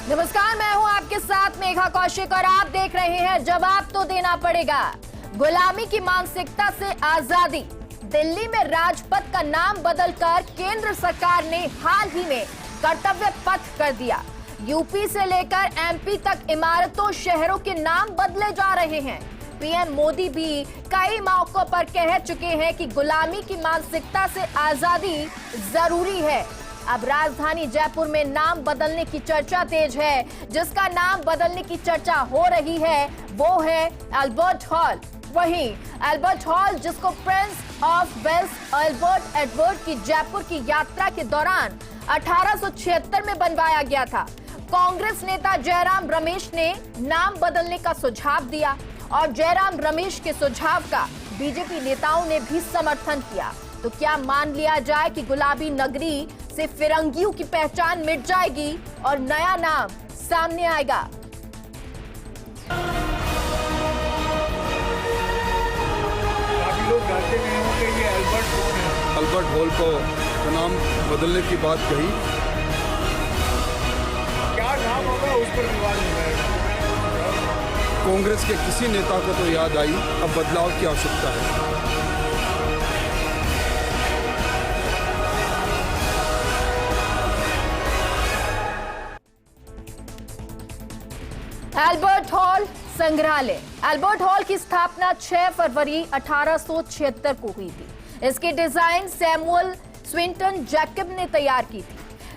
नमस्कार, मैं हूं आपके साथ मेघा कौशिक और आप देख रहे हैं जवाब तो देना पड़ेगा। गुलामी की मानसिकता से आजादी। दिल्ली में राजपथ का नाम बदलकर केंद्र सरकार ने हाल ही में कर्तव्य पथ कर दिया। यूपी से लेकर एमपी तक इमारतों, शहरों के नाम बदले जा रहे हैं। पीएम मोदी भी कई मौकों पर कह चुके हैं कि गुलामी की मानसिकता से आजादी जरूरी है। अब राजधानी जयपुर में नाम बदलने की चर्चा तेज है। जिसका नाम बदलने की चर्चा हो रही है वो है अल्बर्ट हॉल। वहीं अल्बर्ट हॉल, जिसको prince of Wales Albert Edward की जयपुर की यात्रा के दौरान 1876 में बनवाया गया था। कांग्रेस नेता जयराम रमेश ने नाम बदलने का सुझाव दिया और जयराम रमेश के सुझाव का बीजेपी नेताओं ने भी समर्थन किया। तो क्या मान लिया जाए कि गुलाबी नगरी से फिरंगियों की पहचान मिट जाएगी और नया नाम सामने आएगा? काफी लोग जानते नहीं होंगे ये अल्बर्ट कौन है। अल्बर्ट हॉल को नाम बदलने की बात कही। क्या नाम होगा उस पर विवाद हो जाएगा। कांग्रेस के किसी नेता को तो याद आई अब बदलाव की आवश्यकता है। अल्बर्ट हॉल संग्रहालय। अल्बर्ट हॉल की स्थापना 6 फरवरी 1876 को हुई थी। इसकी डिजाइन सैमुअल स्विंटन जैकब ने तैयार की थी।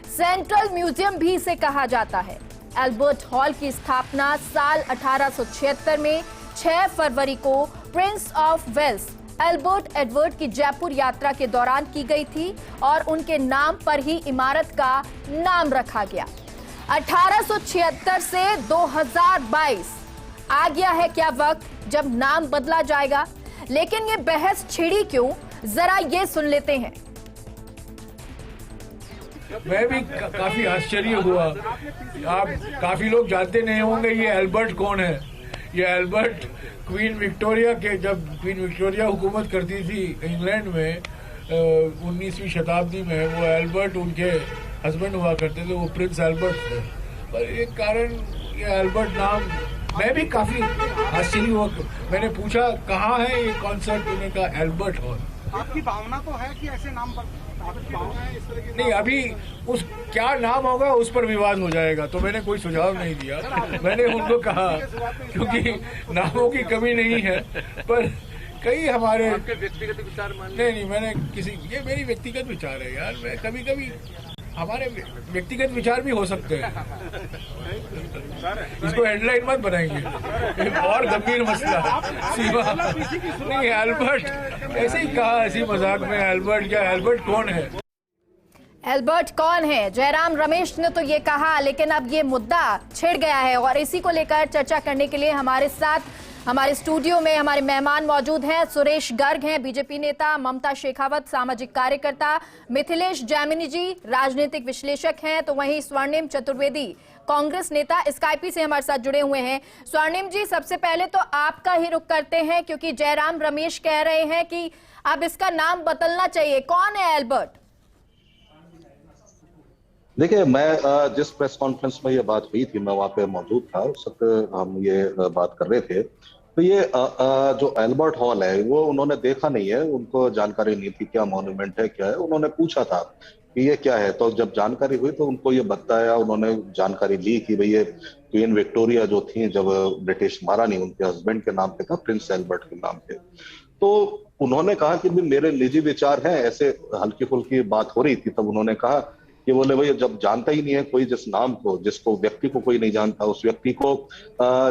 सेंट्रल म्यूजियम भी इसे कहा जाता है। अल्बर्ट हॉल की स्थापना साल 1876 में 6 फरवरी को prince of Wales Albert Edward की जयपुर यात्रा के दौरान की गई थी और उनके नाम पर ही इमारत का नाम रखा गया। 1876 से 2022 आ गया है क्या वक्त जब नाम बदला जाएगा? लेकिन ये बहस छिड़ी क्यों, जरा ये सुन लेते हैं। मैं भी काफी आश्चर्य हुआ। आप काफी लोग जानते नहीं होंगे ये अल्बर्ट कौन है। ये अल्बर्ट क्वीन विक्टोरिया के, जब क्वीन विक्टोरिया हुकूमत करती थी इंग्लैंड में 19वीं शताब्दी में, वो अल्बर्ट उनके हस्बैंड हुआ करते थे, वो प्रिंस अल्बर्ट थे। पर एक कारण ये अल्बर्ट नाम, मैं भी काफी आश्चर्य हुआ। मैंने पूछा कहाँ है ये कॉन्सर्ट, उन्होंने कहा अल्बर्ट हॉल। आपकी भावना तो है कि ऐसे नाम पर नहीं, अभी उस क्या नाम होगा उस पर विवाद हो जाएगा, तो मैंने कोई सुझाव नहीं दिया। मैंने उनको कहा क्योंकि नामों की कमी नहीं है, पर कई हमारे व्यक्तिगत विचार नहीं, मैंने किसी, ये मेरी व्यक्तिगत विचार है यार। मैं कभी कभी हमारे व्यक्तिगत विचार भी हो सकते हैं। इसको हेडलाइन मत बनाएंगे, और गंभीर मसला सीमा नहीं। अल्बर्ट ऐसे ही कहा ऐसी मजाक में, अल्बर्ट क्या, अल्बर्ट कौन है? अल्बर्ट कौन है? जयराम रमेश ने तो ये कहा, लेकिन अब ये मुद्दा छिड़ गया है और इसी को लेकर चर्चा करने के लिए हमारे साथ हमारे स्टूडियो में हमारे मेहमान मौजूद हैं। सुरेश गर्ग हैं, बीजेपी नेता, ममता शेखावत, सामाजिक कार्यकर्ता, मिथिलेश जैमिनी जी, राजनीतिक विश्लेषक हैं, तो वहीं स्वर्णिम चतुर्वेदी, कांग्रेस नेता, स्काइपी से हमारे साथ जुड़े हुए हैं। स्वर्णिम जी, सबसे पहले तो आपका ही रुख करते हैं, क्योंकि जयराम रमेश कह रहे हैं कि अब इसका नाम बदलना चाहिए। कौन है अल्बर्ट? देखिए, मैं जिस प्रेस कॉन्फ्रेंस में ये बात हुई थी, मैं वहां पे मौजूद था। उस वक्त हम ये बात कर रहे थे। तो ये जो अल्बर्ट हॉल है वो उन्होंने देखा नहीं है, उनको जानकारी नहीं थी क्या मॉन्यूमेंट है, क्या है। उन्होंने पूछा था कि ये क्या है, तो जब जानकारी हुई तो उनको ये बताया, उन्होंने जानकारी ली कि भाई ये क्वीन विक्टोरिया जो थी, जब ब्रिटिश महारानी, उनके हस्बैंड के नाम पे था, प्रिंस एल्बर्ट के नाम पे। तो उन्होंने कहा कि मेरे निजी विचार हैं, ऐसे हल्की फुल्की बात हो रही थी। तब उन्होंने कहा कि बोले भाई जब जानता ही नहीं है कोई जिस नाम को, जिसको व्यक्ति को कोई नहीं जानता, उस व्यक्ति को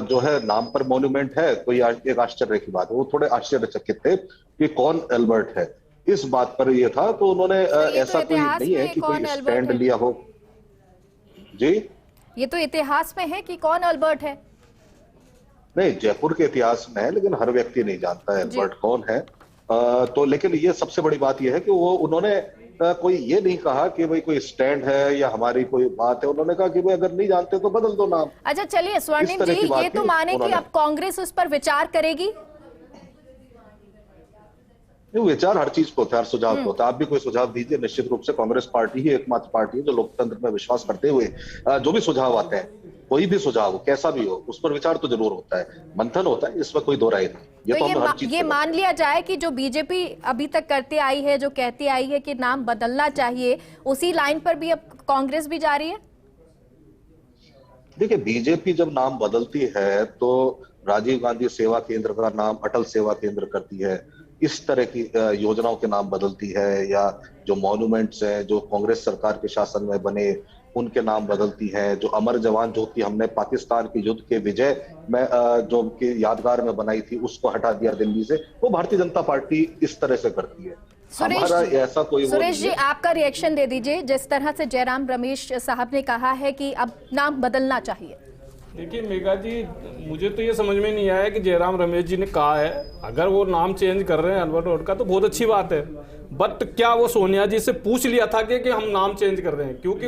जो है नाम पर मॉन्यूमेंट है, तो ये एक आश्चर्य की बात है। वो थोड़े आश्चर्यचकित थे कि कौन अल्बर्ट है, इस बात पर ये था। तो उन्होंने ऐसा कोई नहीं है कि कोई स्टैंड लिया हो। जी, ये तो इतिहास में है कि कौन अल्बर्ट है। नहीं, जयपुर के इतिहास में है, लेकिन हर व्यक्ति नहीं जानता है अल्बर्ट कौन है। तो लेकिन ये सबसे बड़ी बात यह है कि वो उन्होंने कोई ये नहीं कहा कि भाई कोई स्टैंड है या हमारी कोई बात है। उन्होंने कहा कि भाई अगर नहीं जानते तो बदल दो नाम। अच्छा, चलिए स्वर्णिम जी, ये तो माने कि अब कांग्रेस उस पर विचार करेगी। विचार हर चीज को होता है, हर सुझाव को होता है। आप भी कोई सुझाव दीजिए। निश्चित रूप से कांग्रेस पार्टी ही एकमात्र पार्टी है जो लोकतंत्र में विश्वास करते हुए जो भी सुझाव आते हैं कोई भी सुझाव हो, कैसा भी हो, उस पर विचार तो जरूर होता है, मंथन होता है, इसमें कोई दो राय नहीं। तो हमें हर चीज ये मान लिया जाए कि जो बीजेपी अभी तक करते आई है, जो कहती आई है कि नाम बदलना चाहिए, उसी लाइन पर भी अब कांग्रेस भी जा रही है। देखिए, बीजेपी जब नाम बदलती है तो राजीव गांधी सेवा केंद्र का नाम अटल सेवा केंद्र करती है, इस तरह की योजनाओं के नाम बदलती है, या जो मॉन्यूमेंट्स हैं जो कांग्रेस सरकार के शासन में बने उनके नाम बदलती है, जो अमर जवान ज्योति हमने पाकिस्तान के युद्ध के विजय में जो उनके यादगार में बनाई थी उसको हटा दिया दिल्ली से, वो भारतीय जनता पार्टी इस तरह से करती है। हमारा ऐसा कोई सुरेश जी, आपका रिएक्शन दे दीजिए। जिस तरह से जयराम रमेश साहब ने कहा है कि अब नाम बदलना चाहिए। देखिए मेघा जी, मुझे तो ये समझ में नहीं आया कि जयराम रमेश जी ने कहा है, अगर वो नाम चेंज कर रहे हैं अल्बर्ट हॉल का तो बहुत अच्छी बात है, बट क्या वो सोनिया जी से पूछ लिया था कि हम नाम चेंज कर रहे हैं? क्योंकि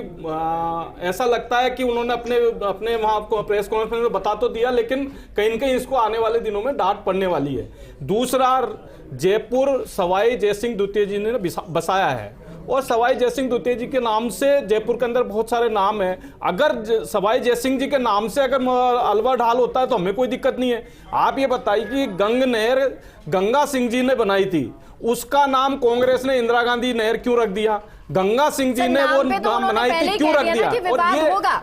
ऐसा लगता है कि उन्होंने अपने वहाँ आपको प्रेस कॉन्फ्रेंस में बता तो दिया, लेकिन कहीं न कहीं इसको आने वाले दिनों में डांट पड़ने वाली है। दूसरा, जयपुर सवाई जयसिंह द्वितीय जी ने बसाया है, और सवाई जयसिंह द्वितीय जी के नाम से जयपुर के अंदर बहुत सारे नाम हैं। अगर सवाई जयसिंह जी के नाम से अगर अल्बर्ट हॉल होता है तो हमें कोई दिक्कत नहीं है। आप ये बताइए कि गंग नहर गंगा सिंह जी ने बनाई थी, उसका नाम कांग्रेस ने इंदिरा गांधी नहर क्यों रख दिया? गंगा सिंह जी ने वो नाम बनाई थी, क्यों रख दिया? और ये होगा,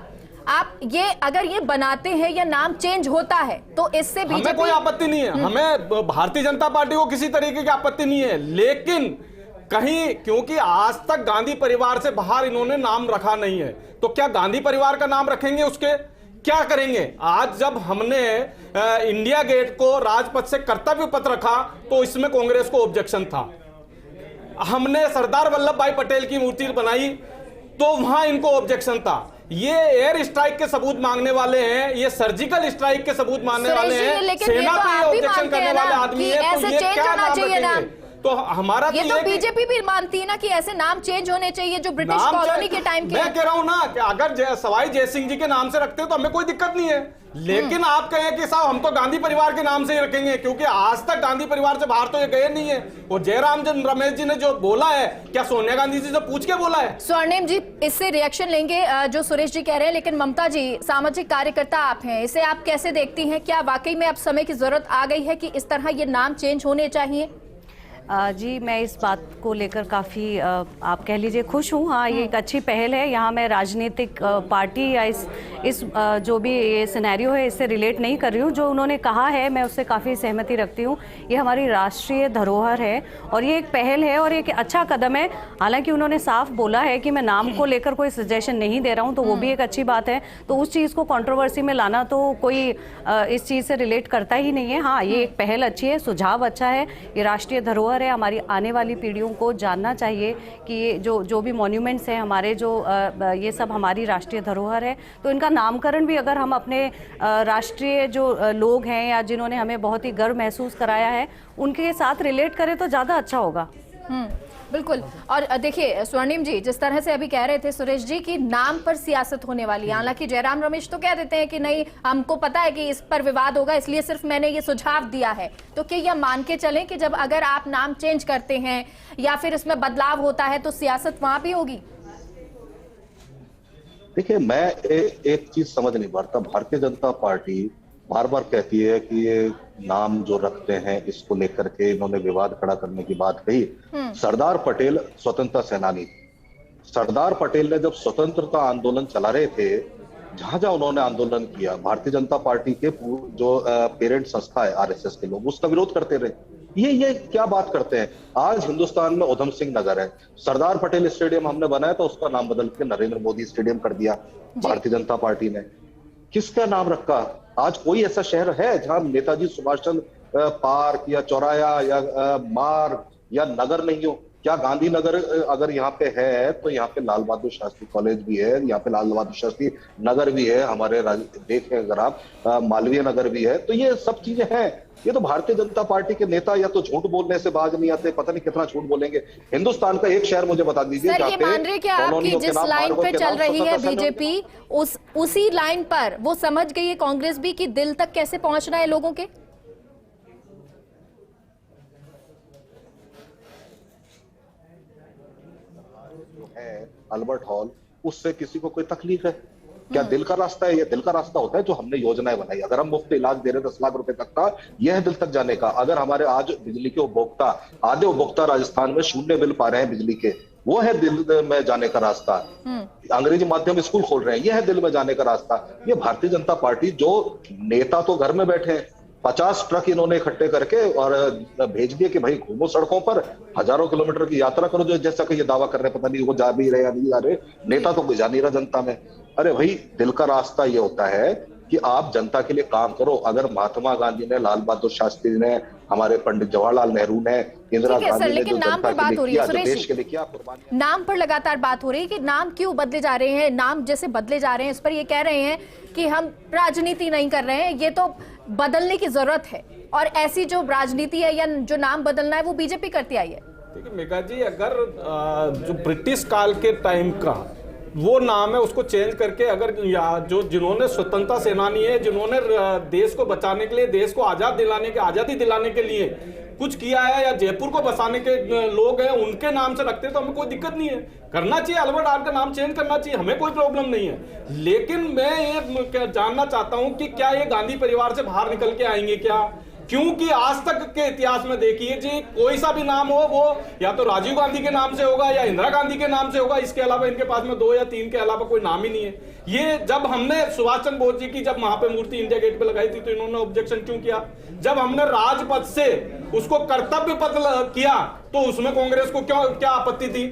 आप ये अगर ये बनाते हैं या नाम चेंज होता है तो इससे हमें कोई आपत्ति नहीं है, हमें भारतीय जनता पार्टी को किसी तरीके की आपत्ति नहीं है, लेकिन कहीं क्योंकि आज तक गांधी परिवार से बाहर इन्होंने नाम रखा नहीं है, तो क्या गांधी परिवार का नाम रखेंगे? उसके क्या करेंगे? आज जब हमने इंडिया गेट को राजपथ से कर्तव्य पथ रखा तो इसमें कांग्रेस को ऑब्जेक्शन था। हमने सरदार वल्लभ भाई पटेल की मूर्ति बनाई तो वहां इनको ऑब्जेक्शन था। ये एयर स्ट्राइक के सबूत मांगने वाले हैं, ये सर्जिकल स्ट्राइक के सबूत मांगने वाले हैं, सेना को ऑब्जेक्शन करने वाले आदमी है, तो ये क्या नाम रखेंगे? तो हमारा ये तो बीजेपी भी मानती है ना कि ऐसे नाम चेंज होने चाहिए जो ब्रिटिश कॉलोनी के टाइम के। मैं कह रहा हूं ना कि अगर सवाई जयसिंह जी के नाम से रखते हो तो हमें कोई दिक्कत नहीं है, लेकिन आप कहें कि साहब हम तो गांधी परिवार के नाम से ही रखेंगे, क्योंकि आज तक गांधी परिवार से बाहर तो ये गए नहीं है। और जयराम रमेश जी ने जो बोला है, क्या सोनिया गांधी जी से पूछ के बोला है? स्वर्णिम जी, इससे रिएक्शन लेंगे जो सुरेश जी कह रहे हैं, लेकिन ममता जी, सामाजिक कार्यकर्ता आप हैं, इसे आप कैसे देखती हैं? क्या वाकई में अब समय की जरूरत आ गई है कि इस तरह ये नाम चेंज होने चाहिए? जी, मैं इस बात को लेकर काफ़ी आप कह लीजिए खुश हूँ। हाँ, ये एक अच्छी पहल है। यहाँ मैं राजनीतिक पार्टी या इस जो भी ये सिनेरियो है इससे रिलेट नहीं कर रही हूँ। जो उन्होंने कहा है मैं उससे काफ़ी सहमति रखती हूँ। ये हमारी राष्ट्रीय धरोहर है और ये एक पहल है और एक अच्छा कदम है। हालांकि उन्होंने साफ बोला है कि मैं नाम को लेकर कोई सजेशन नहीं दे रहा हूँ, तो वो भी एक अच्छी बात है। तो उस चीज़ को कंट्रोवर्सी में लाना तो कोई इस चीज़ से रिलेट करता ही नहीं है। हाँ, ये एक पहल अच्छी है, सुझाव अच्छा है। ये राष्ट्रीय धरोहर है, हमारी आने वाली पीढ़ियों को जानना चाहिए कि ये जो भी मॉन्यूमेंट्स हैं हमारे, जो ये सब हमारी राष्ट्रीय धरोहर है। तो इनका नामकरण भी अगर हम अपने राष्ट्रीय जो लोग हैं या जिन्होंने हमें बहुत ही गर्व महसूस कराया है उनके साथ रिलेट करें तो ज़्यादा अच्छा होगा। बिल्कुल। और देखिए स्वर्णिम जी, जिस तरह से अभी कह रहे थे सुरेश जी कि नाम पर सियासत होने वाली है, हालांकि जयराम रमेश तो कह देते हैं कि नहीं, हमको पता है कि इस पर विवाद होगा, इसलिए सिर्फ मैंने ये सुझाव दिया है। तो क्या यह मान के चलें कि जब अगर आप नाम चेंज करते हैं या फिर इसमें बदलाव होता है तो सियासत वहां भी होगी? देखिए, मैं एक चीज समझ नहीं पाता। भारतीय जनता पार्टी बार बार कहती है कि ये नाम जो रखते हैं इसको लेकर के इन्होंने विवाद खड़ा करने की बात कही। सरदार पटेल स्वतंत्रता सेनानी, सरदार पटेल ने जब स्वतंत्रता आंदोलन चला रहे थे, जहां जहां उन्होंने आंदोलन किया, भारतीय जनता पार्टी के जो पेरेंट संस्था है आरएसएस के लोग उसका विरोध करते रहे। ये क्या बात करते हैं? आज हिंदुस्तान में उधम सिंह नगर है, सरदार पटेल स्टेडियम हमने बनाया तो उसका नाम बदल के नरेंद्र मोदी स्टेडियम कर दिया भारतीय जनता पार्टी ने। किसका नाम रखा? आज कोई ऐसा शहर है जहां नेताजी सुभाष चंद्र पार्क या चौराया या मार्ग या नगर नहीं हो? क्या गांधीनगर अगर यहाँ पे है तो यहाँ पे लाल बहादुर शास्त्री कॉलेज भी है, यहाँ पे लाल बहादुर शास्त्री नगर भी है, हमारे देखें अगर आप मालवीय नगर भी है। तो ये सब चीजें हैं। ये तो भारतीय जनता पार्टी के नेता या तो झूठ बोलने से बाज नहीं आते, पता नहीं कितना झूठ बोलेंगे। हिंदुस्तान का एक शहर मुझे बता दीजिए सर, ये मान रहे कि आपकी जिस लाइन पे चल रही है बीजेपी, उसी लाइन पर वो समझ गई है कांग्रेस भी कि दिल तक कैसे पहुंचना है लोगों के? अल्बर्ट हॉल, उससे किसी को कोई तकलीफ है? क्या दिल का रास्ता है? ये दिल का रास्ता होता है जो हमने योजनाएं बनाई। अगर हम मुफ्त इलाज दे रहे 10 लाख रुपए तक का, यह है दिल तक जाने का। अगर हमारे आज बिजली के उपभोक्ता, आधे उपभोक्ता राजस्थान में शून्य बिल पा रहे हैं बिजली के, वो है दिल में जाने का रास्ता। अंग्रेजी माध्यम स्कूल खोल रहे हैं, यह है दिल में जाने का रास्ता। ये भारतीय जनता पार्टी, जो नेता तो घर में बैठे हैं, 50 ट्रक इन्होंने इकट्ठे करके और भेज दिए कि भाई घूमो सड़कों पर, हजारों किलोमीटर की यात्रा करो, जो जैसा कि ये दावा कर रहे हैं, पता नहीं वो जा भी रहे या नहीं जा रहे, नेता तो जा नहीं रहा जनता में। अरे भाई, दिल का रास्ता ये होता है कि आप जनता के लिए काम करो। अगर महात्मा गांधी ने, लाल बहादुर शास्त्री ने, हमारे पंडित जवाहरलाल नेहरू ने, इंदिरा गांधी ने जो जनता के लिए किया, जो देश के लिए किया, कुर्बानी। नाम पर लगातार बात हो रही है कि नाम क्यों बदले जा रहे हैं, नाम जैसे बदले जा रहे हैं, इस पर ये कह रहे हैं कि हम राजनीति नहीं कर रहे हैं, ये तो बदलने की जरूरत है। और ऐसी जो राजनीति है या जो नाम बदलना है वो बीजेपी करती आई है। देखिए मेघा जी, अगर जो ब्रिटिश काल के टाइम का वो नाम है उसको चेंज करके, अगर जो जिन्होंने स्वतंत्रता सेनानी है, जिन्होंने देश को बचाने के लिए, देश को आजादी दिलाने के लिए कुछ किया है, या जयपुर को बसाने के लोग हैं, उनके नाम से रखते हैं तो हमें कोई दिक्कत नहीं है, करना चाहिए। अल्बर्ट हॉल का नाम चेंज करना चाहिए, हमें कोई प्रॉब्लम नहीं है। लेकिन मैं ये जानना चाहता हूं कि क्या ये गांधी परिवार से बाहर निकल के आएंगे क्या? क्योंकि आज तक के इतिहास में देखिए जी, कोई सा भी नाम हो, वो या तो राजीव गांधी के नाम से होगा या इंदिरा गांधी के नाम से होगा। इसके अलावा इनके पास में 2 या 3 के अलावा कोई नाम ही नहीं है। ये जब हमने सुभाष चंद्र बोस जी की जब वहां पे मूर्ति इंडिया गेट पे लगाई थी तो इन्होंने ऑब्जेक्शन क्यों किया? जब हमने राजपथ से उसको कर्तव्य पथ किया तो उसमें कांग्रेस को क्या आपत्ति थी?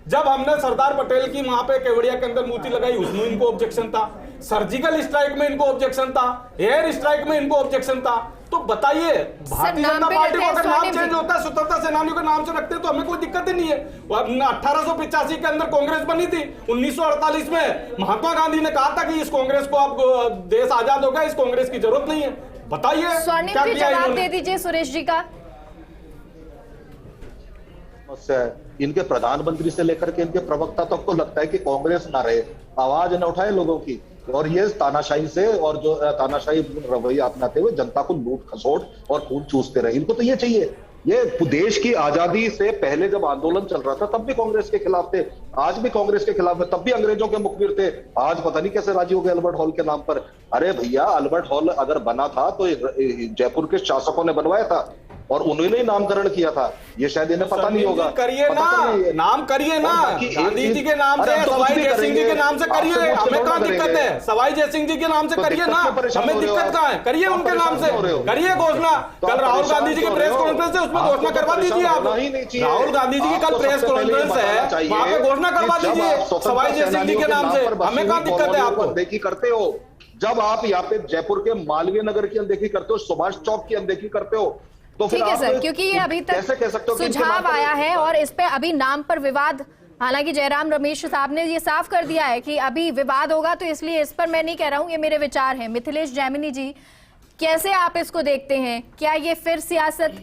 जब हमने सरदार पटेल की वहां पे केवड़िया के अंदर मूर्ति लगाई उसमें इनको ऑब्जेक्शन था, सर्जिकल स्ट्राइक में इनको ऑब्जेक्शन था, एयर स्ट्राइक में इनको ऑब्जेक्शन था। तो बताइए, भारतीय जनता पार्टी को अगर नाम चेंज होता है, स्वतंत्रता सेनानियों के नाम से रखते हैं तो हमें कोई दिक्कत ही नहीं है। 1885 के अंदर कांग्रेस बनी थी, 1948 में महात्मा गांधी ने कहा था कि इस कांग्रेस को अब देश आजाद होगा, इस कांग्रेस की जरूरत नहीं है। बताइए स्वर्णिम जी, जवाब दे दीजिए सुरेश जी का। इनके प्रधानमंत्री से लेकर के इनके प्रवक्ता तक को लगता है कि कांग्रेस ना रहे, आवाज न उठाए लोगों की, और ये तानाशाही से और जो तानाशाही रवैया अपनाते हुए जनता को लूट खसोट और खून चूसते रहे। इनको तो ये चाहिए। ये देश की आजादी से पहले जब आंदोलन चल रहा था तब भी कांग्रेस के खिलाफ थे, आज भी कांग्रेस के खिलाफ है, तब भी अंग्रेजों के मुखबिर थे। आज पता नहीं कैसे राजी हो गए अल्बर्ट हॉल के नाम पर। अरे भैया, अल्बर्ट हॉल अगर बना था तो जयपुर के शासकों ने बनवाया था और उन्होंने ही नामकरण किया था। ये शायद इन्हें पता नहीं होगा। करिए ना, नाम करिए ना, गांधी जी के नाम से, सवाई जयसिंह जी के नाम से करिए, हमें कहाँ दिक्कत है? सवाई जयसिंह जी के नाम से करिए ना, हमें दिक्कत कहाँ है? करिए उनके नाम से, करिए घोषणा। कल राहुल गांधी जी की प्रेस कॉन्फ्रेंस है, उसमें घोषणा करवा दीजिए आप। राहुल गांधी जी की कल प्रेस कॉन्फ्रेंस है, वहां पे घोषणा करवा दीजिए सवाई जयसिंह जी के नाम से। हमें कहाँ दिक्कत है? आपको अनदेखी करते हो जब आप यहाँ पे जयपुर के मालवीय नगर की अनदेखी करते हो, सुभाष चौक की अनदेखी करते हो, तो ठीक है सर, क्योंकि ये अभी तक सुझाव आया है और इस पे अभी नाम पर विवाद, हालांकि जयराम रमेश साहब ने ये साफ कर दिया है कि अभी विवाद होगा, तो इसलिए इस पर मैं नहीं कह रहा हूं, ये मेरे विचार हैं। मिथिलेश जैमिनी जी, कैसे आप इसको देखते हैं? क्या ये फिर सियासत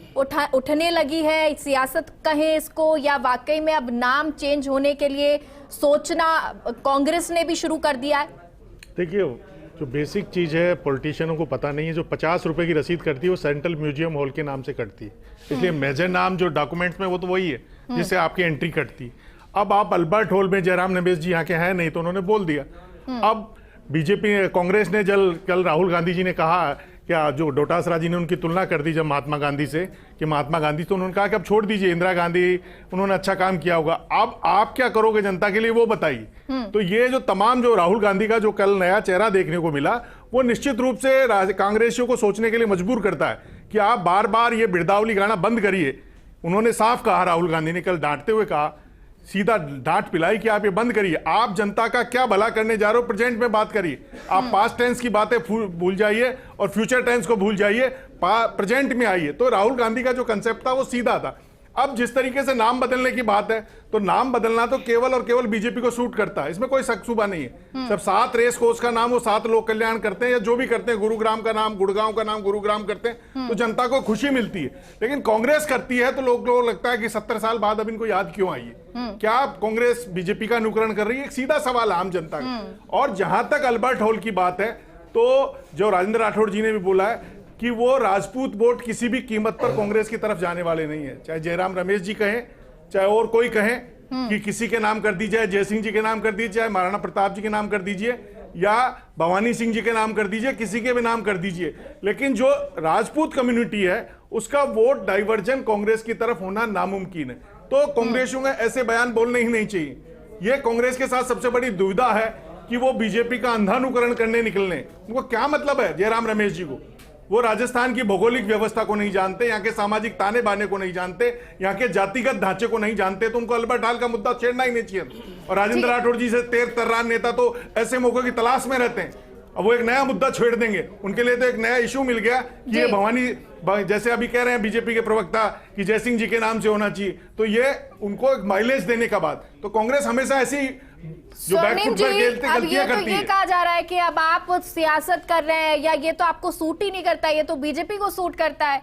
उठने लगी है, सियासत कहें इसको, या वाकई में अब नाम चेंज होने के लिए सोचना कांग्रेस ने भी शुरू कर दिया है? देखिए, जो बेसिक चीज़ है पॉलिटिशियनों को पता नहीं है। जो 50 रुपए की रसीद कटती है वो सेंट्रल म्यूजियम हॉल के नाम से कटती है, इसलिए मेजर नाम जो डॉक्यूमेंट्स में वो तो वही है जिससे आपकी एंट्री कटती। अब आप अल्बर्ट हॉल में, जयराम रमेश जी यहाँ के हैं नहीं तो उन्होंने बोल दिया। अब बीजेपी, कांग्रेस ने कल राहुल गांधी जी ने कहा, क्या जो डोटासरा जी ने उनकी तुलना कर दी जब महात्मा गांधी से, कि महात्मा गांधी, तो उन्होंने कहा कि अब छोड़ दीजिए, इंदिरा गांधी उन्होंने अच्छा काम किया होगा, अब आप क्या करोगे जनता के लिए वो बताइए। तो ये जो तमाम जो राहुल गांधी का जो कल नया चेहरा देखने को मिला, वो निश्चित रूप से कांग्रेसियों को सोचने के लिए मजबूर करता है कि आप बार बार ये बिरदावली गाना बंद करिए। उन्होंने साफ कहा, राहुल गांधी ने कल डांटते हुए कहा, सीधा डांट पिलाई कि आप ये बंद करिए, आप जनता का क्या भला करने जा रहे हो, प्रेजेंट में बात करिए। आप पास्ट टेंस की बातें भूल जाइए और फ्यूचर टेंस को भूल जाइए, प्रेजेंट में आइए। तो राहुल गांधी का जो कंसेप्ट था वो सीधा था। अब जिस तरीके से नाम बदलने की बात है, तो नाम बदलना तो केवल और केवल बीजेपी को सूट करता है, इसमें कोई शक शुबा नहीं है। सब 7 रेस कोर्स का नाम वो 7 लोक कल्याण करते हैं या जो भी करते हैं, गुरुग्राम का नाम गुड़गांव का नाम गुरुग्राम करते हैं, तो जनता को खुशी मिलती है। लेकिन कांग्रेस करती है तो लोगों को लगता है कि 70 साल बाद अब इनको याद क्यों आई है, क्या कांग्रेस बीजेपी का अनुकरण कर रही है? एक सीधा सवाल आम जनता का। और जहां तक अल्बर्ट हॉल की बात है, तो जो राजेंद्र राठौड़ जी ने भी बोला है कि वो राजपूत वोट किसी भी कीमत पर कांग्रेस की तरफ जाने वाले नहीं है। चाहे जयराम रमेश जी कहें, चाहे और कोई कहे कि किसी के नाम कर दीजिए, जयसिंह जी के नाम कर दीजिए, चाहे महाराणा प्रताप जी के नाम कर दीजिए, या भवानी सिंह जी के नाम कर दीजिए, किसी के भी नाम कर दीजिए, लेकिन जो राजपूत कम्युनिटी है उसका वोट डाइवर्जन कांग्रेस की तरफ होना नामुमकिन है। तो कांग्रेसियों में ऐसे बयान बोलने ही नहीं चाहिए। यह कांग्रेस के साथ सबसे बड़ी दुविधा है कि वो बीजेपी का अंधानुकरण करने निकलने। उनको क्या मतलब है जयराम रमेश जी को? वो राजस्थान की भौगोलिक व्यवस्था को नहीं जानते, यहाँ के सामाजिक ताने बाने को नहीं जानते, यहाँ के जातिगत ढांचे को नहीं जानते, तो उनको अल्बर्ट हॉल का मुद्दा छेड़ना ही नहीं चाहिए। और राजेंद्र राठौड़ जी से तेर तर्रान नेता तो ऐसे मौके की तलाश में रहते हैं। अब वो एक नया मुद्दा छेड़ देंगे, उनके लिए तो एक नया इशू मिल गया कि ये भवानी, जैसे अभी कह रहे हैं बीजेपी के प्रवक्ता कि जयसिंह जी के नाम से होना चाहिए, तो ये उनको एक माइलेज देने का बात। तो कांग्रेस हमेशा ऐसी जो बैकफुट पर खेलते गलतियां करती है। ये कहा जा रहा है कि अब आप सियासत कर रहे हैं, या ये तो आपको सूट ही नहीं करता, ये तो बीजेपी को सूट करता है।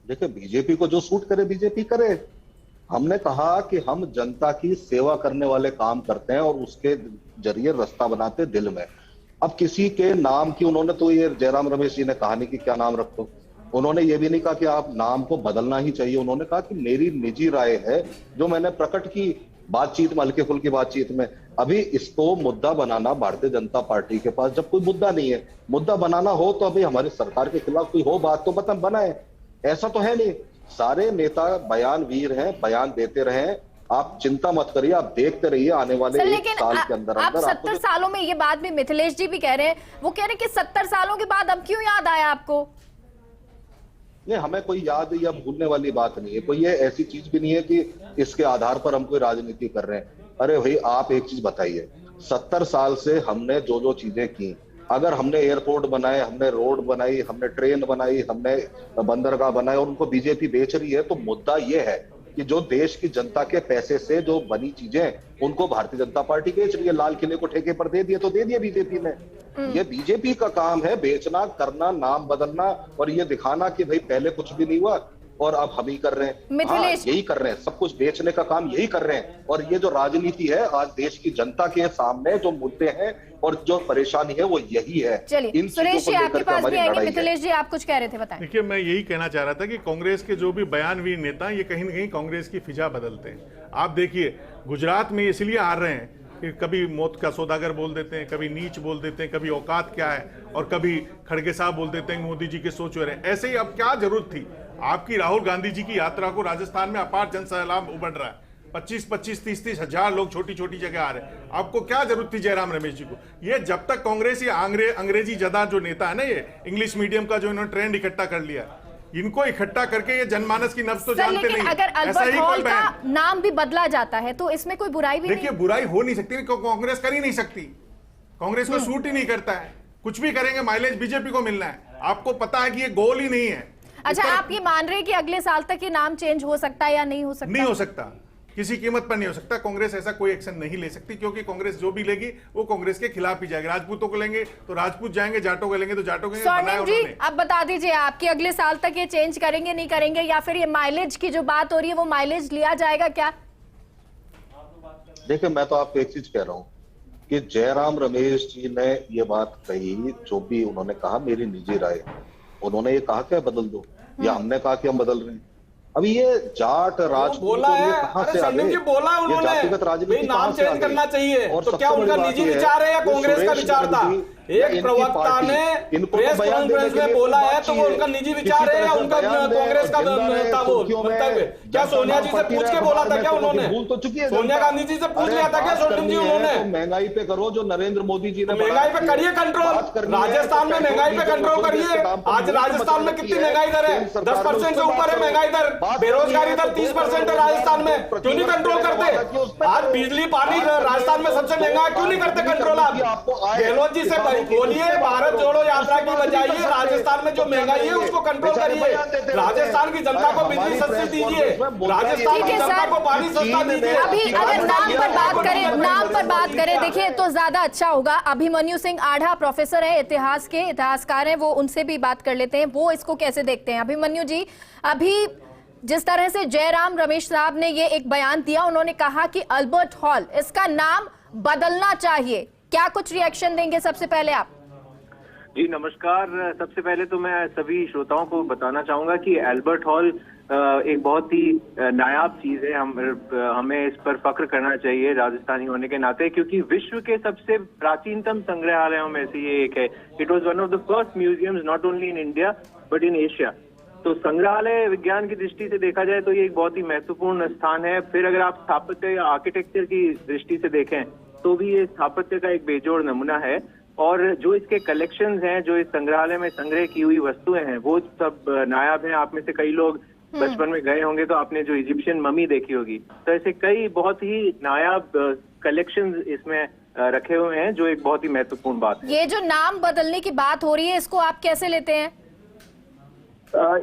देखिए, बीजेपी को जो सूट करे बीजेपी करे। हमने कहा कि हम जनता की सेवा करने वाले काम करते हैं और उसके जरिए रास्ता बनाते दिल में। अब किसी के नाम की उन्होंने, तो ये जयराम रमेश जी ने कहा नहीं कि क्या नाम रखो, उन्होंने ये भी नहीं कहा कि आप नाम को बदलना ही चाहिए। उन्होंने कहा कि मेरी निजी राय है जो मैंने प्रकट की बातचीत में, हल्के फुल्की बातचीत में। अभी इसको मुद्दा बनाना भारतीय जनता पार्टी के पास जब कोई मुद्दा नहीं है, मुद्दा बनाना हो तो अभी हमारी सरकार के खिलाफ कोई हो बात तो बनाए, ऐसा तो है नहीं। सारे नेता बयान वीर हैं, बयान देते रहे। आप चिंता मत करिए, आप देखते रहिए आने वाले एक साल के अंदर आप 70 सालों में, ये बात भी मिथिलेश जी भी कह रहे हैं, वो कह रहे हैं कि 70 सालों के बाद अब क्यों याद आया आपको? नहीं, हमें कोई याद या भूलने वाली बात नहीं है। कोई ये ऐसी चीज भी नहीं है कि इसके आधार पर हम कोई राजनीति कर रहे हैं। अरे भाई, आप एक चीज बताइए, 70 साल से हमने जो जो चीजें की, अगर हमने एयरपोर्ट बनाए, हमने रोड बनाई, हमने ट्रेन बनाई, हमने बंदरगाह बनाए और उनको बीजेपी बेच रही है, तो मुद्दा ये है कि जो देश की जनता के पैसे से जो बनी चीजें उनको भारतीय जनता पार्टी बेच रही है। लाल किले को ठेके पर दे दिए तो दे दिए बीजेपी ने। ये बीजेपी का काम है, बेचना, करना, नाम बदलना और ये दिखाना कि भाई पहले कुछ भी नहीं हुआ और अब हम ही कर रहे हैं। हाँ, यही कर रहे हैं, सब कुछ बेचने का काम यही कर रहे हैं। और ये जो राजनीति है, आज देश की जनता के सामने जो मुद्दे हैं और जो परेशानी है वो यही है। चलिए सुरेश जी, आपके पास भी आएंगे। मिथिलेश जी, आप कुछ कह रहे थे, बताएं। देखिए, मैं यही कहना चाह रहा था कि कांग्रेस के जो भी बयानवीर नेता, ये कहीं ना कहीं कांग्रेस की फिजा बदलते हैं। आप देखिए, गुजरात में इसलिए हार रहे हैं कि कभी मौत का सौदागर बोल देते हैं, कभी नीच बोल देते हैं, कभी औकात क्या है, और कभी खड़गे साहब बोल देते हैं मोदी जी के सोच रहे हैं। ऐसे ही अब क्या जरूरत थी आपकी? राहुल गांधी जी की यात्रा को राजस्थान में अपार जन सैलाब उमड़ रहा है, 25-25, 30-30 हजार लोग छोटी छोटी जगह आ रहे हैं। आपको क्या जरूरत थी जयराम रमेश जी को? ये जब तक कांग्रेस ये अंग्रेजी जदा जो नेता है ना, ये इंग्लिश मीडियम का जो इन्होंने ट्रेंड इकट्ठा कर लिया, इनको इकट्ठा करके ये जनमानस की नब्ज तो जानते नहीं। अगर अल्बर्ट हॉल का नाम भी बदला जाता है तो इसमें कोई बुराई भी नहीं। देखिए, बुराई हो नहीं सकती, कांग्रेस कर ही नहीं सकती, कांग्रेस को सूट ही नहीं करता है। कुछ भी करेंगे माइलेज बीजेपी को मिलना है। आपको पता है कि ये गोल ही नहीं है। अच्छा, आप ये मान रहे हैं कि अगले साल तक ये नाम चेंज हो सकता है या नहीं हो सकता? नहीं हो सकता, किसी कीमत पर नहीं हो सकता। कांग्रेस ऐसा कोई एक्शन नहीं ले सकती, क्योंकि कांग्रेस जो भी लेगी वो कांग्रेस के खिलाफ ही जाएगी। राजपूतों को लेंगे तो राजपूत जाएंगे, जाटों को लेंगे तो जाटों के। स्वर्णिम जी, अब बता दीजिए, आपके अगले साल तक ये चेंज करेंगे नहीं करेंगे, या फिर ये माइलेज की जो बात हो रही है वो माइलेज लिया जाएगा क्या? देखिए, मैं तो आपको एक चीज कह रहा हूँ कि जयराम रमेश जी ने ये बात कही, जो भी उन्होंने कहा मेरी निजी राय, उन्होंने ये कहा क्या बदल दो, या हमने कहा कि हम बदल रहे हैं? अभी ये जाट राजपूत बोला है, अरे संदीप जी बोला उन्होंने, भाई नाम चेंज करना चाहिए। तो क्या उनका निजी विचार है या कांग्रेस का विचार था? एक प्रवक्ता ने प्रेस कॉन्फ्रेंस में बोला है तो वो उनका निजी विचार है या उनका कांग्रेस का था वो मंतव्य? क्या सोनिया जी से पूछ के बोला था क्या उन्होंने? भूल तो चुकी है, सोनिया गांधी जी से पूछ लिया था क्या सोनिया जी उन्होंने? महंगाई पे करो जो नरेंद्र मोदी जी ने, महंगाई पे करिए कंट्रोल। राजस्थान में महंगाई पे कंट्रोल करिए। आज राजस्थान में कितनी महंगाई दर है? 10% से ऊपर है महंगाई दर। बेरोजगारी दर 30% है राजस्थान में, क्यों नहीं कंट्रोल करते? आज बिजली पानी राजस्थान में सबसे महंगा, क्यों नहीं करते कंट्रोल? आप गहलोत जी से बोलिए, भारत जोड़ो यात्रा की बजाइए राजस्थान में जो महंगाई है उसको कंट्रोल करिए। राजस्थान की जनता को बिजली सस्ती दीजिए, राजस्थान की जनता को पानी सस्ता दीजिए। अभी अगर नाम पर बात करें देखिए तो ज्यादा अच्छा होगा। अभिमन्यु सिंह आढ़ा प्रोफेसर है, इतिहास के इतिहासकार हैं, वो उनसे भी बात कर लेते हैं, वो इसको कैसे देखते हैं। अभिमन्यु जी, अभी जिस तरह से जयराम रमेश साहब ने ये एक बयान दिया, उन्होंने कहा कि अल्बर्ट हॉल इसका नाम बदलना चाहिए, क्या कुछ रिएक्शन देंगे सबसे पहले आप? जी नमस्कार। सबसे पहले तो मैं सभी श्रोताओं को बताना चाहूंगा कि अल्बर्ट हॉल एक बहुत ही नायाब चीज है। हमें इस पर फख्र करना चाहिए राजस्थानी होने के नाते, क्योंकि विश्व के सबसे प्राचीनतम संग्रहालयों में से ये एक है। It was one of the first museums not only in India but in Asia. तो संग्रहालय विज्ञान की दृष्टि से देखा जाए तो ये एक बहुत ही महत्वपूर्ण स्थान है। फिर अगर आप स्थापत्य या आर्किटेक्चर की दृष्टि से देखें तो भी ये स्थापत्य का एक बेजोड़ नमूना है। और जो इसके कलेक्शंस हैं, जो इस संग्रहालय में संग्रह की हुई वस्तुएं हैं, वो सब नायाब हैं। आप में से कई लोग बचपन में गए होंगे तो आपने जो इजिप्शियन ममी देखी होगी, तो ऐसे कई बहुत ही नायाब कलेक्शंस इसमें रखे हुए हैं, जो एक बहुत ही महत्वपूर्ण बात है। ये जो नाम बदलने की बात हो रही है, इसको आप कैसे लेते हैं?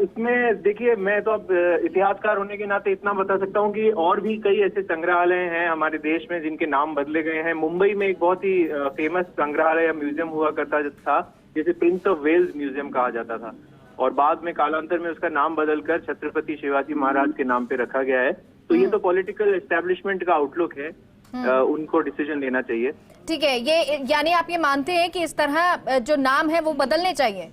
इसमें देखिए, मैं तो अब इतिहासकार होने के नाते इतना बता सकता हूँ कि और भी कई ऐसे संग्रहालय हैं हमारे देश में जिनके नाम बदले गए हैं। मुंबई में एक बहुत ही फेमस संग्रहालय या म्यूजियम हुआ करता था, जिसे प्रिंस ऑफ वेल्स म्यूजियम कहा जाता था, और बाद में कालांतर में उसका नाम बदलकर छत्रपति शिवाजी महाराज के नाम पे रखा गया है। तो ये तो पॉलिटिकल एस्टेब्लिशमेंट का आउटलुक है, उनको डिसीजन लेना चाहिए। ठीक है, ये यानी आप ये मानते हैं कि इस तरह जो नाम है वो बदलने चाहिए?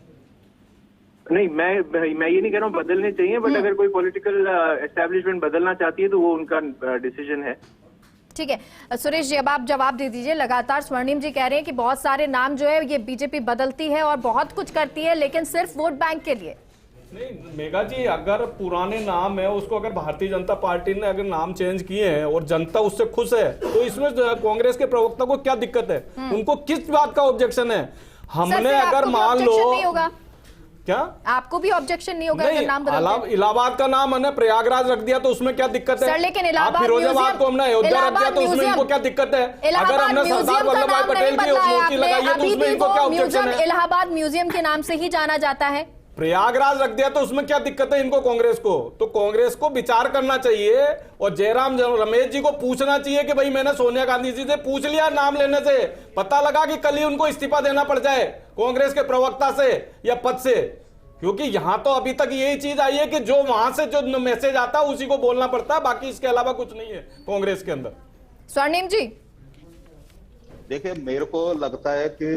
नहीं, मैं ये नहीं कह रहा हूँ बदलने चाहिए, बट अगर कोई पॉलिटिकल एस्टेब्लिशमेंट बदलना चाहती है तो वो उनका डिसीजन है। ठीक है सुरेश जी, अब आप जवाब दे दीजिए। लगातार स्वर्णिम जी कह रहे हैं कि बहुत सारे नाम जो है ये बीजेपी बदलती है और बहुत कुछ करती है, लेकिन सिर्फ वोट बैंक के लिए। नहीं मेघा जी, अगर पुराने नाम है उसको अगर भारतीय जनता पार्टी ने अगर नाम चेंज किए हैं और जनता उससे खुश है, तो इसमें कांग्रेस के प्रवक्ता को क्या दिक्कत है? उनको किस बात का ऑब्जेक्शन है? हमने अगर मान लो, क्या आपको भी ऑब्जेक्शन नहीं होगा अगर नाम बदलते? इलाहाबाद का नाम हमने प्रयागराज रख दिया तो उसमें क्या दिक्कत है? सर, लेकिन इलाहाबाद फिरोजाबाद को हमने अयोध्या रख दिया तो उसमें इनको क्या दिक्कत है? अगर हमने सरदार वल्लभ भाई पटेल की मूर्ति लगाई है तो उसमें इनको क्या ऑब्जेक्शन है? इलाहाबाद म्यूजियम के नाम से ही जाना जाता है। प्रयागराज रख दिया तो उसमें क्या दिक्कत है इनको, कांग्रेस को? तो कांग्रेस को विचार करना चाहिए और जयराम रमेश जी को पूछना चाहिए कि भाई मैंने सोनिया गांधी जी से पूछ लिया नाम लेने से, पता लगा कि कल ही उनको इस्तीफा देना पड़ जाए कांग्रेस के प्रवक्ता से या पद से, क्योंकि यहां तो अभी तक यही चीज आई है कि जो वहां से जो मैसेज आता है उसी को बोलना पड़ता है, बाकी इसके अलावा कुछ नहीं है कांग्रेस के अंदर। स्वर्णिम जी देखिए, मेरे को लगता है कि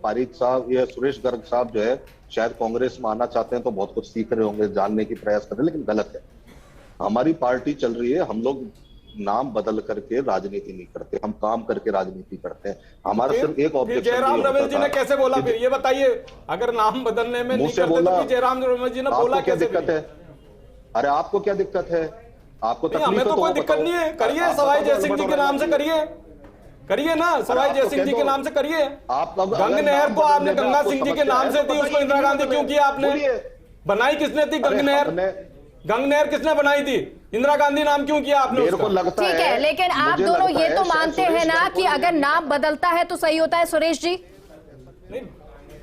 पारीक साहब या सुरेश गर्ग साहब जो है शायद कांग्रेस में आना चाहते हैं तो बहुत कुछ सीख रहे होंगे, जानने की प्रयास कर रहे हैं, लेकिन गलत है। हमारी पार्टी चल रही है, हम लोग नाम बदल करके राजनीति नहीं करते, हम काम करके राजनीति करते हैं। हमारा सिर्फ एक ऑब्जेक्शन। जयराम रमेश जी ने कैसे बोला फिर ये बताइए? अगर नाम बदलने में नहीं करते तो जयराम रमेश जी ने बोला क्या दिक्कत है? अरे आपको क्या दिक्कत है? आपको तकलीफ हमें तो कोई दिक्कत नहीं है, करिए सवाई जयसिंह जी के नाम से करिए ना, सवाई जयसिंह जी के नाम से करिए। गंग नहर को आपने गंगा सिंह जी के नाम से दी, उसको इंदिरा गांधी क्यों किया आपने? बनाई किसने थी गंग नहर? गंग नहर किसने बनाई थी? इंदिरा गांधी नाम क्यों किया आपने? मेरे को लगता है, ठीक है, लेकिन आप दोनों ये तो मानते हैं ना कि अगर नाम बदलता है तो सही होता है। सुरेश जी, नहीं,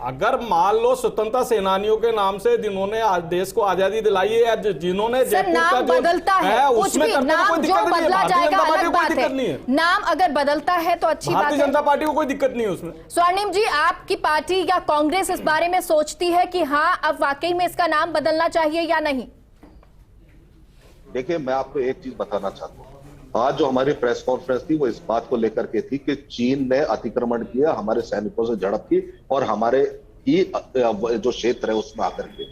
अगर मान लो स्वतंत्रता सेनानियों के नाम से जिन्होंने देश को आजादी दिलाई है या जिन्होंने नाम बदलता है, कुछ भी नाम जो बदला जाएगा अलग बात है। नाम अगर बदलता है तो अच्छी बात है, भारतीय जनता पार्टी को कोई दिक्कत नहीं है उसमें। स्वर्णिम जी, आपकी पार्टी या कांग्रेस इस बारे में सोचती है कि हाँ अब वाकई में इसका नाम बदलना चाहिए या नहीं? देखिए, मैं आपको एक चीज बताना चाहता हूँ। आज जो हमारी प्रेस कॉन्फ्रेंस थी वो इस बात को लेकर के थी कि चीन ने अतिक्रमण किया, हमारे सैनिकों से झड़प की और हमारे ही जो क्षेत्र है उसमें आकर के,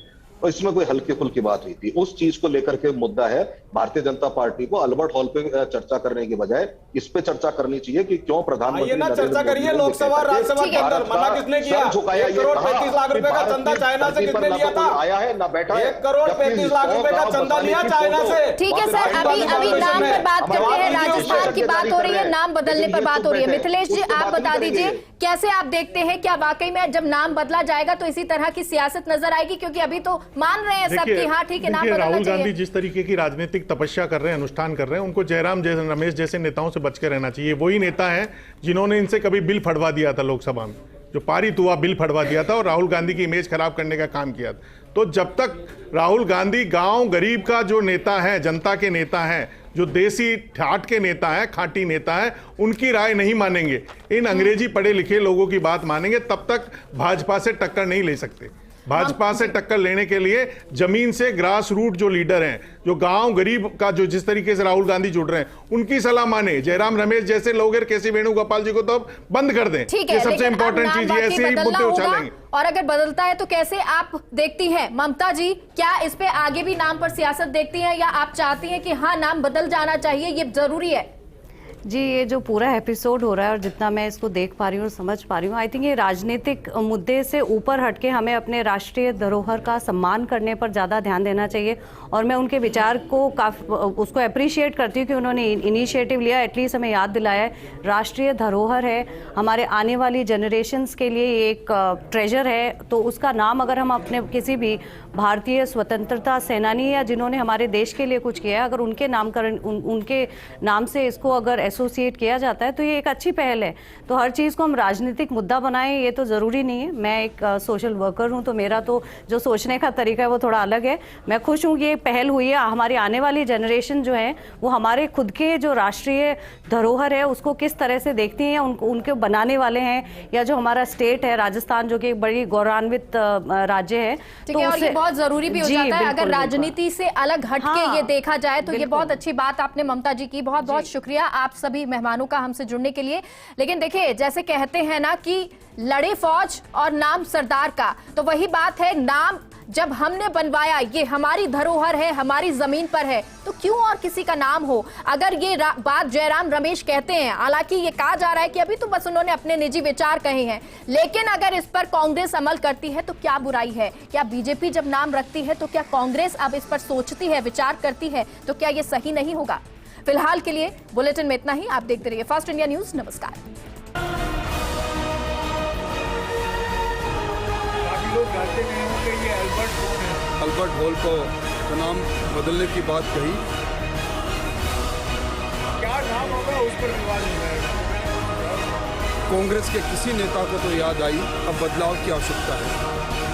और इसमें कोई हल्की फुल्की बात हुई थी। उस चीज को लेकर के मुद्दा है, भारतीय जनता पार्टी को अल्बर्ट हॉल पे चर्चा करने के बजाय इस पे चर्चा करनी चाहिए कि क्यों प्रधानमंत्री ना चर्चा करिए लोकसभा राज्यसभा के अंदर। मना किसने किया? 1 करोड़ 35 लाख रुपए का चंदा चाइना से किसने लिया था? आया है ना बैठा है। 1 करोड़ 35 लाख रुपए का चंदा लिया चाइना से। ठीक है सर, अभी नाम पर बात करते हैं, राजस्थान की बात हो रही है, नाम बदलने पर बात हो रही है। मिथिलेश जी, आप बता दीजिए कैसे आप देखते हैं, क्या वाकई में जब नाम बदला जाएगा तो इसी तरह की सियासत नजर आएगी? क्योंकि अभी तो मान रहे हैं सब कि हाँ ठीक है, नाम बदलना राहुल चाहिए। गांधी जिस तरीके की राजनीतिक तपस्या कर रहे हैं, अनुष्ठान कर रहे हैं, उनको जयराम रमेश जैसे नेताओं से बच के रहना चाहिए। वही नेता है जिन्होंने इनसे कभी बिल फटवा दिया था, लोकसभा में जो पारित हुआ बिल फटवा दिया था और राहुल गांधी की इमेज खराब करने का काम किया था। तो जब तक राहुल गांधी गांव गरीब का जो नेता है, जनता के नेता है, जो देसी ठाट के नेता है, खाटी नेता है, उनकी राय नहीं मानेंगे, इन अंग्रेजी पढ़े लिखे लोगों की बात मानेंगे, तब तक भाजपा से टक्कर नहीं ले सकते। भाजपा से टक्कर लेने के लिए जमीन से ग्रास रूट जो लीडर हैं, जो गांव गरीब का जो जिस तरीके से राहुल गांधी जुड़ रहे हैं, उनकी सलाह माने। जयराम रमेश जैसे लोग केसी वेणुगोपाल जी को तो अब बंद कर दें। ठीक है, ये सबसे लेकिन इंपॉर्टेंट अब चीज नाम है, ऐसे ही वाकई मुद्दे बदलना उछालेंगे। होगा, और अगर बदलता है तो कैसे आप देखती हैं ममता जी? क्या इस पे आगे भी नाम पर सियासत देखती हैं, या आप चाहती हैं कि हाँ नाम बदल जाना चाहिए, ये जरूरी है? जी, ये जो पूरा एपिसोड हो रहा है और जितना मैं इसको देख पा रही हूँ और समझ पा रही हूँ, आई थिंक ये राजनीतिक मुद्दे से ऊपर हटके हमें अपने राष्ट्रीय धरोहर का सम्मान करने पर ज़्यादा ध्यान देना चाहिए। और मैं उनके विचार को उसको अप्रिशिएट करती हूँ कि उन्होंने इनिशिएटिव लिया, एटलीस्ट हमें याद दिलाया है राष्ट्रीय धरोहर है, हमारे आने वाली जनरेशन्स के लिए एक ट्रेजर है। तो उसका नाम अगर हम अपने किसी भी भारतीय स्वतंत्रता सेनानी या जिन्होंने हमारे देश के लिए कुछ किया है, अगर उनके नामकरण उनके नाम से इसको अगर एसोसिएट किया जाता है तो ये एक अच्छी पहल है। तो हर चीज़ को हम राजनीतिक मुद्दा बनाएं ये तो ज़रूरी नहीं है। मैं एक सोशल वर्कर हूँ, तो मेरा तो जो सोचने का तरीका है वो थोड़ा अलग है। मैं खुश हूँ कि ये पहल हुई है। हमारी आने वाली जनरेशन जो है वो हमारे खुद के जो राष्ट्रीय धरोहर है उसको किस तरह से देखती हैं, उनके बनाने वाले हैं, या जो हमारा स्टेट है राजस्थान जो कि एक बड़ी गौरवान्वित राज्य है। ठीक है, और ये बहुत जरूरी भी हो जाता है अगर राजनीति से अलग हटके ये देखा जाए तो। ये बहुत अच्छी बात आपने ममता जी की, बहुत बहुत शुक्रिया आप सभी मेहमानों का हमसे जुड़ने के लिए। लेकिन देखिए, जैसे कहते हैं ना कि लड़े फौज और नाम सरदार का, तो वही बात है, नाम जब हमने बनवाया, ये हमारी धरोहर है, हमारी जमीन पर है, तो क्यों और किसी का नाम हो? अगर ये बात जयराम रमेश कहते हैं, हालांकि ये कहा जा रहा है कि अभी तो बस उन्होंने अपने निजी विचार कहे हैं, लेकिन अगर इस पर कांग्रेस अमल करती है तो क्या बुराई है? क्या बीजेपी जब नाम रखती है तो क्या कांग्रेस अब इस पर सोचती है, विचार करती है, तो क्या ये सही नहीं होगा? फिलहाल के लिए बुलेटिन में इतना ही। आप देखते रहिए फास्ट इंडिया न्यूज। नमस्कार। काफी लोग जानते नहीं होंगे ये एल्बर्ट कौन है। अल्बर्ट हॉल का नाम बदलने की बात कही। क्या नाम होगा उस पर विवाद हो जाएगा। कांग्रेस के किसी नेता को तो याद आई अब बदलाव की आवश्यकता है।